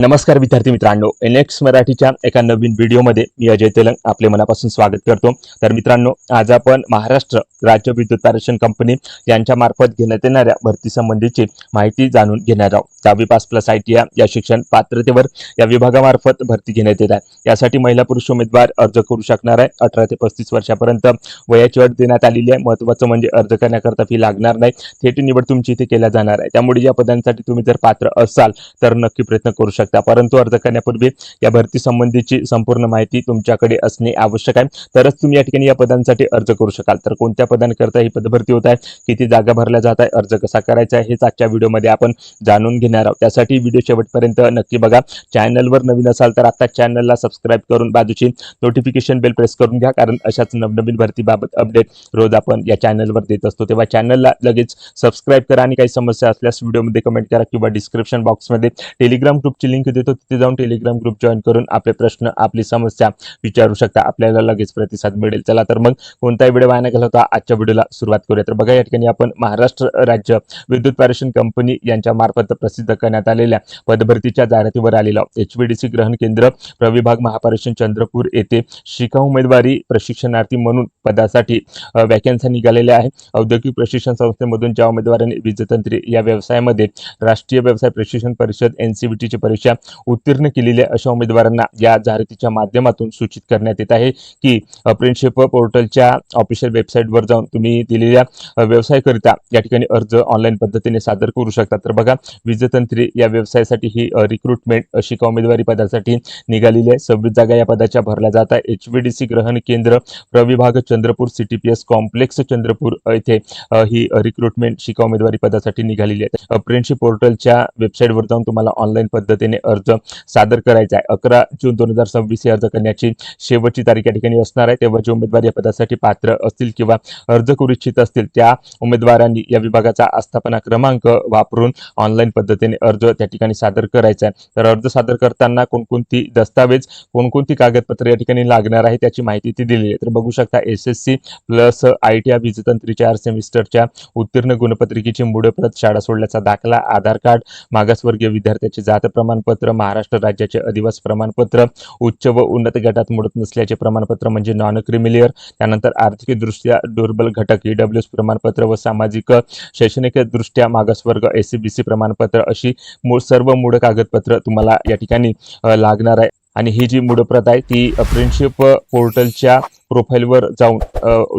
नमस्कार विद्यार्थी मित्रांनो, एनएक्स मराठीच्या एका नवीन व्हिडिओमध्ये मी अजय तेलंग आपले मनापासून स्वागत करतो। तर मित्रांनो, आज आपण महाराष्ट्र राज्य विद्युत पारेषण कंपनी यांच्या मार्फत घेण्यात येणाऱ्या भरती संबंधीची माहिती जाणून घेणार आहोत। 10वी पास प्लस ITI या शिक्षण पात्रतेवर या विभागामार्फत भरती घेण्यात येत आहे। यासाठी महिला पुरुष उमेदवार अर्ज करू शकणार आहे। 18 ते 35 वर्षापर्यंत वयाची अट देण्यात आलेली आहे। महत्त्वाचं म्हणजे अर्ज करण्याकरता फी लागणार नाही, थेट निवड तुमची इथे केल्या जाणार आहे। त्यामुळे या पदांसाठी तुम्ही जर पात्र असाल तर नक्की प्रयत्न करू शकता, परंतु अर्ज करण्यापूर्वी या भरती संबंधीची संपूर्ण माहिती तुमच्याकडे असणे आवश्यक आहे, तरच तुम्ही या ठिकाणी या पदांसाठी अर्ज करू शकाल। तर कोणत्या पदांकरता ही पदभरती होत आहे, किती जागा भरल्या जात आहे, अर्ज कसा करायचा आहे, हेच आजच्या व्हिडिओमध्ये आपण जाणून घेणार आहोत। त्यासाठी व्हिडिओ शेवटपर्यंत नक्की बघा। चॅनलवर नवीन असाल तर आता चॅनलला सबस्क्राइब करून बाजूची नोटिफिकेशन बेल प्रेस करून घ्या, कारण अशाच नवनवीन भरतीबाबत अपडेट रोज आपण या चॅनलवर देत असतो। तेव्हा चॅनलला लगेच सबस्क्राइब करा आणि काही समस्या असल्यास व्हिडिओमध्ये कमेंट करा किंवा डिस्क्रिप्शन बॉक्समध्ये टेलिग्राम ग्रुपची लिंक देतो, तिथे जाऊन टेलिग्राम ग्रुप जॉईन करून आपले प्रश्न, आपली समस्या विचारू शकता। आपल्याला लगेच प्रतिसाद मिळेल। चला तर मग कोणताही व्हिडिओ वाया न घालवता आजच्या व्हिडिओला सुरुवात करूया। तर बघा, या ठिकाणी आपण महाराष्ट्र राज्य विद्युत पारेषण कंपनी यांच्या मार्फत प्रसिद्ध करण्यात आलेल्या पदभरतीच्या जाहिरातीवर आलेला HVDC ग्रहण केंद्र प्रविभाग महापारेषण चंद्रपूर येथे शिकाऊ उमेदवारी प्रशिक्षणार्थी म्हणून पदासाठी वॅकन्सी निघालेल्या आहे। औद्योगिक प्रशिक्षण संस्थेमधून ज्या उमेदवारांनी वीजतंत्री या व्यवसायामध्ये राष्ट्रीय व्यवसाय प्रशिक्षण परिषद NCVT ची परीक्षा उत्तीर्ण केलेल्या अशा उमेदवारांना या जाहिरातीच्या माध्यमातून सूचित करण्यात येत आहे की अप्रेंटिसशिप पोर्टलच्या ऑफिशियल वेबसाईटवर जाऊन तुम्ही दिलेल्या व्यवसायाकरिता या ठिकाणी अर्ज ऑनलाईन पद्धतीने सादर करू शकता। तर बघा, वीजतंत्री या व्यवसायासाठी ही रिक्रुटमेंट शिकाऊ उमेदवारी पदासाठी निघालेली आहे। 26 जागा या पदाच्या भरल्या जात आहे। HVDC ग्रहण केंद्र प्रविभाग चंद्रपूर CTPS कॉम्प्लेक्स चंद्रपूर येथे ही रिक्रुटमेंट शिकाऊ उमेदवारी पदासाठी निघालेली आहे। अप्रेंटिसशिप पोर्टलच्या वेबसाईटवर जाऊन तुम्हाला ऑनलाईन पद्धतीने अर्ज सादर करायचा आहे। 11 जून 2026 ही अर्ज करण्याची शेवटची तारीख या ठिकाणी असणार आहे। तेव्हा जे उमेदवार या पदासाठी पात्र असतील किंवा अर्ज करू इच्छित असतील त्या उमेदवारांनी या विभागाचा आस्थापना क्रमांक वापरून ऑनलाईन पद्धतीने अर्ज त्या ठिकाणी सादर करायचा आहे। तर अर्ज सादर करताना कोणकोणती दस्तावेज, कोणकोणती कागदपत्र या ठिकाणी लागणार आहे त्याची माहिती ती दिलेली आहे। तर बघू शकता, SSC प्लस ITI वीजतंत्री 4 सेमिस्टरच्या उत्तीर्ण गुणपत्रिकेची मूळ प्रत, शाळा सोडल्याचा दाखला, आधार कार्ड, मागासवर्गीय विद्यार्थ्याचे जात प्रमाणपत्र, महाराष्ट्र राज्याचे अधिवास प्रमाणपत्र, उच्च व उन्नत गटात मोडत नसल्याचे प्रमाणपत्र म्हणजे नॉन क्रिमिलियर, त्यानंतर आर्थिकदृष्ट्या दुर्बल घटक EWS प्रमाणपत्र व सामाजिक शैक्षणिक दृष्ट्या मागासवर्ग SCBC प्रमाणपत्र, अशी सर्व मूळ कागदपत्र तुम्हाला या ठिकाणी लागणार आहे। आणि ही जी मूळ प्रत आहे ती अप्रेंटिसशिप पोर्टलच्या प्रोफाईलवर जाऊन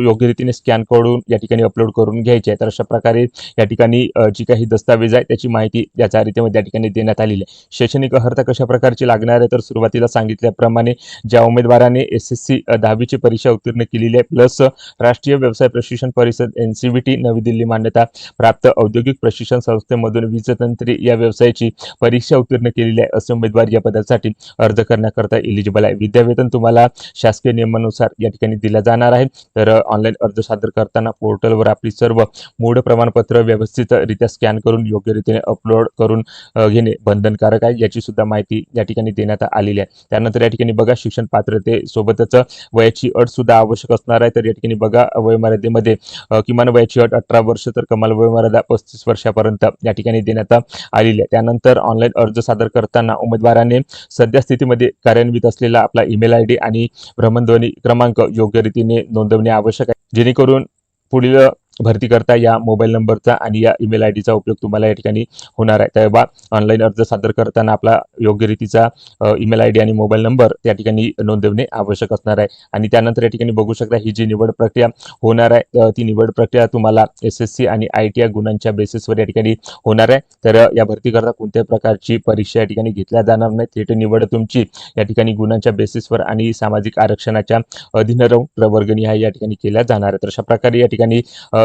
योग्य रीतीने स्कॅन करून या ठिकाणी अपलोड करून घ्यायची आहे। तर अशा प्रकारे या ठिकाणी जी काही दस्तावेज आहे त्याची माहिती या जाहिरातीमध्ये या ठिकाणी देण्यात आलेली आहे। शैक्षणिक अर्हता कशा प्रकारची लागणार आहे, तर सुरुवातीला सांगितल्याप्रमाणे ज्या उमेदवाराने SSC 10वी ची परीक्षा उत्तीर्ण केलेली आहे प्लस राष्ट्रीय व्यवसाय प्रशिक्षण परिषद NCVT नवी दिल्ली मान्यता प्राप्त औद्योगिक प्रशिक्षण संस्थेमधून वीजतंत्री या व्यवसायाची परीक्षा उत्तीर्ण केलेली आहे असे उमेदवार या पदासाठी अर्ज करण्याकरता एलिजिबल आहे। विद्यावेतन तुम्हाला शासकीय नियमानुसार या ठिकाणी दिला जाणार आहे। तर ऑनलाईन अर्ज सादर करताना पोर्टलवर आपली सर्व मूळ प्रमाणपत्र व्यवस्थितरित्या स्कॅन करून योग्य रीतीने अपलोड करून घेणे बंधनकारक आहे, याची सुद्धा माहिती या ठिकाणी देण्यात आलेली आहे। त्यानंतर या ठिकाणी बघा, शिक्षण पात्रतेसोबतच वयाची अट सुद्धा आवश्यक असणार आहे। तर या ठिकाणी बघा, वयोमर्यादेमध्ये किमान वयाची अट 18 वर्ष, तर कमाल वयोमर्यादा 35 वर्षापर्यंत या ठिकाणी देण्यात आलेली आहे। त्यानंतर ऑनलाईन अर्ज सादर करताना उमेदवाराने सध्या स्थितीमध्ये कार्यान्वित असलेला आपला ईमेल ID आणि भ्रमणध्वनी क्रमांक योग्य रीतीने नोंदवणे आवश्यक आहे, जेणेकरून पुढील भरती करता या मोबाईल नंबरचा आणि या ईमेल IDचा उपयोग तुम्हाला या ठिकाणी होणार आहे। तेव्हा ऑनलाईन अर्ज सादर करताना आपला योग्य रीतीचा ईमेल ID आणि मोबाईल नंबर त्या ठिकाणी नोंदवणे आवश्यक असणार आहे। आणि त्यानंतर या ठिकाणी बघू शकता, ही जी निवड प्रक्रिया होणार आहे ती निवड प्रक्रिया तुम्हाला SSC आणि ITI गुणांच्या बेसिसवर या ठिकाणी होणार आहे। तर या भरती करता कोणत्याही प्रकारची परीक्षा या ठिकाणी घेतल्या जाणार नाही, थेट निवड तुमची या ठिकाणी गुणांच्या बेसिसवर आणि सामाजिक आरक्षणाच्या अधीन राहून प्रवर्गनिहाय या ठिकाणी केल्या जाणार आहे। तर अशा प्रकारे या ठिकाणी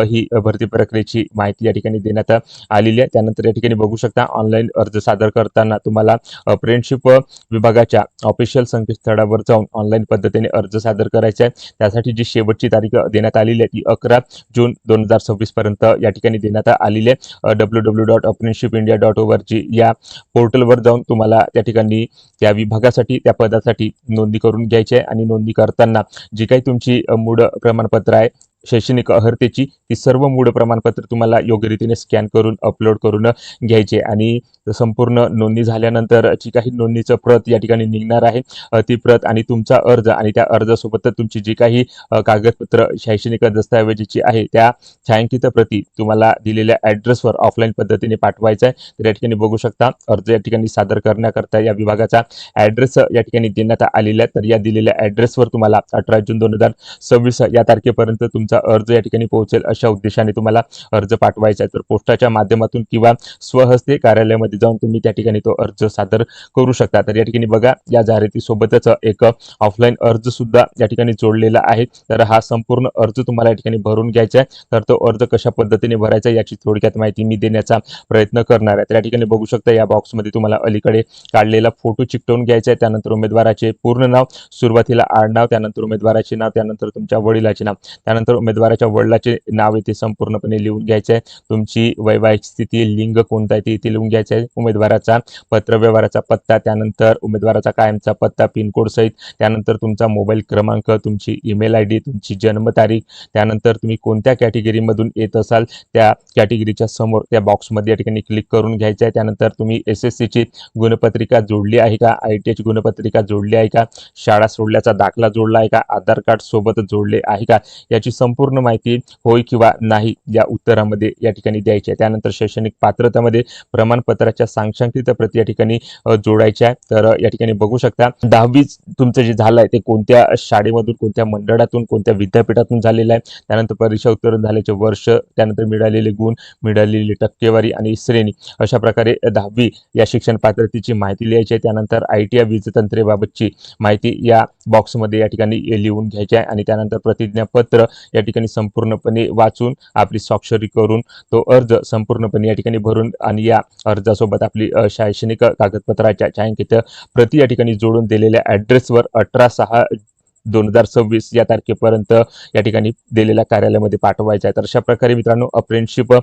ही भरती प्रक्रियेची माहिती या ठिकाणी देण्यात आलेली आहे। त्यानंतर या ठिकाणी बघू शकता, ऑनलाईन अर्ज सादर करताना तुम्हाला अप्रेंटिसशिप विभागाच्या ऑफिशियल संकेतस्थळावर जाऊन ऑनलाईन पद्धतीने अर्ज सादर करायचा आहे। त्यासाठी जी शेवटची तारीख देण्यात आलेली आहे ती 11 जून 2026 पर्यंत या ठिकाणी देण्यात आलेली आहे। www.apprenticeshipindia.org या पोर्टलवर जाऊन तुम्हाला त्या ठिकाणी त्या विभागासाठी, त्या पदासाठी नोंदणी करून घ्यायची आहे। आणि नोंदणी करताना जी काही तुमची मूळ प्रमाणपत्र आहे, शैक्षणिक अर्हतेची ती सर्व मूळ प्रमाणपत्र तुम्हाला योग्य रीतीने स्कॅन करून अपलोड करून घ्यायचे आणि तर संपूर्ण नोंदणी झाल्यानंतर जी काही नोंदणीचं प्रत या ठिकाणी निघणार आहे, ती प्रत आणि तुमचा अर्ज आणि त्या अर्जासोबत तुमची जी काही कागदपत्र शैक्षणिक दस्तऐवजीची आहे त्या छायांकित प्रती तुम्हाला दिलेल्या ॲड्रेसवर ऑफलाईन पद्धतीने पाठवायचा आहे. तर या ठिकाणी बघू शकता अर्ज या ठिकाणी सादर करण्याकरता या विभागाचा ॲड्रेस या ठिकाणी देण्यात आलेला आहे. तर या दिलेल्या ॲड्रेसवर तुम्हाला 18 जून 2026 या तारखेपर्यंत तुमचा अर्ज या ठिकाणी पोहोचेल अशा उद्देशाने तुम्हाला अर्ज पाठवायचा आहे. तर पोस्टाच्या माध्यमातून किंवा स्वहस्ते कार्यालयामध्ये जाऊन तुम्ही त्या ठिकाणी तो अर्ज सादर करू शकता. तर या ठिकाणी बघा या जाहिरातीसोबतच एक ऑफलाईन अर्ज सुद्धा या ठिकाणी जोडलेला आहे. तर हा संपूर्ण अर्ज तुम्हाला या ठिकाणी भरून घ्यायचा आहे. तर तो अर्ज कशा पद्धतीने भरायचा याची थोडक्यात माहिती मी देण्याचा प्रयत्न करणार आहे. तर या ठिकाणी बघू शकता या बॉक्समध्ये तुम्हाला अलीकडे काढलेला फोटो चिकटवून घ्यायचा आहे. त्यानंतर उमेदवाराचे पूर्ण नाव, सुरुवातीला आडनाव, त्यानंतर उमेदवाराचे नाव, त्यानंतर तुमच्या वडिलाचे नाव, त्यानंतर उमेदवाराच्या वडिलाचे नाव येथे संपूर्णपणे लिहून घ्यायचे आहे. तुमची वैवाहिक स्थिती, लिंग कोणता आहे ते इथे लिहून घ्यायचं आहे. उमेदवाराचा पत्रव्यवहाराचा पत्ता, त्यानंतर उमेदवाराचा कायमचा पत्ता पिनकोड सहित, त्यानंतर तुमचा मोबाईल क्रमांक, तुमची ईमेल आयडी, तुमची जन्मतारीख, त्यानंतर तुम्ही कोणत्या कॅटेगरीमधून येत असाल त्या कॅटेगरीच्या समोर त्या बॉक्समध्ये या ठिकाणी क्लिक करून घ्यायचं आहे. त्यानंतर तुम्ही SSCची गुणपत्रिका जोडली आहे का, ITIची गुणपत्रिका जोडली आहे का, शाळा सोडल्याचा दाखला जोडला आहे का, आधार कार्ड सोबत जोडले आहे का, याची संपूर्ण माहिती होय किंवा नाही या उत्तरामध्ये या ठिकाणी द्यायची आहे. त्यानंतर शैक्षणिक पात्रतामध्ये प्रमाणपत्राच्या सांशांकित प्रती या ठिकाणी जोडायच्या आहे. तर या ठिकाणी बघू शकता 10वी तुमचं जे झालं आहे ते कोणत्या शाळेमधून, कोणत्या मंडळातून, कोणत्या विद्यापीठातून झालेलं आहे, त्यानंतर परीक्षा उत्तीर्ण झाल्याचे वर्ष, त्यानंतर मिळालेले गुण, मिळालेली टक्केवारी आणि श्रेणी, अशा प्रकारे 10वी या शिक्षण पात्रतेची माहिती लिहायची आहे. त्यानंतर ITI वीज तंत्रेबाबतची माहिती या बॉक्समध्ये या ठिकाणी लिहून घ्यायची आहे आणि त्यानंतर प्रतिज्ञापत्र या ठिकाणी संपूर्णपणे वाचून आपली स्वाक्षरी करून तो अर्ज संपूर्णपणे या ठिकाणी भरून आणि या अर्जासोबत आपली शैक्षणिक कागदपत्राच्या छायांकित प्रति या ठिकाणी जोडून दिलेल्या ॲड्रेसवर 18/6/2026 या तारखेपर्यंत या ठिकाणी दिलेल्या कार्यालयामध्ये पाठवायचं आहे. तर अशा प्रकारे मित्रांनो अप्रेंटिसशिप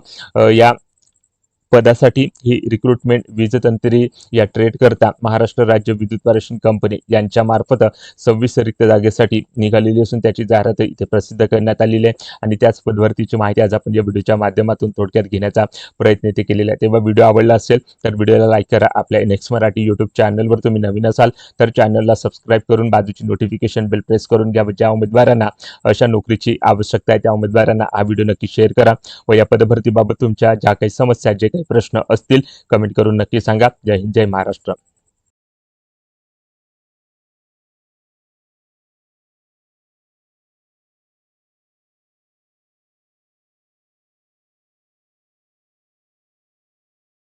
या पदासाठी ही रिक्रुटमेंट वीजतंत्री या ट्रेड करता महाराष्ट्र राज्य विद्युत पारेषण कंपनी यांच्या मार्फत 26 रिक्त जागेसाठी निघालेली असून त्याची जाहिरात इथे प्रसिद्ध करण्यात आलेली आहे आणि त्याच पदभरतीची माहिती आज आपण या व्हिडिओच्या माध्यमातून थोडक्यात घेण्याचा प्रयत्न इथे केलेला आहे. तेव्हा व्हिडिओ आवडला असेल तर व्हिडिओला लाईक करा. आपल्या नेक्स्ट मराठी यूट्यूब चॅनलवर तुम्ही नवीन असाल तर चॅनलला सबस्क्राईब करून बाजूची नोटिफिकेशन बेल प्रेस करून घ्या. ज्या उमेदवारांना अशा नोकरीची आवश्यकता आहे त्या उमेदवारांना हा व्हिडिओ नक्की शेअर करा व या पदभरतीबाबत तुमच्या ज्या काही समस्या, जे काही प्रश्न असतील कमेंट करून नक्की सांगा. जय हिंद, जय महाराष्ट्र.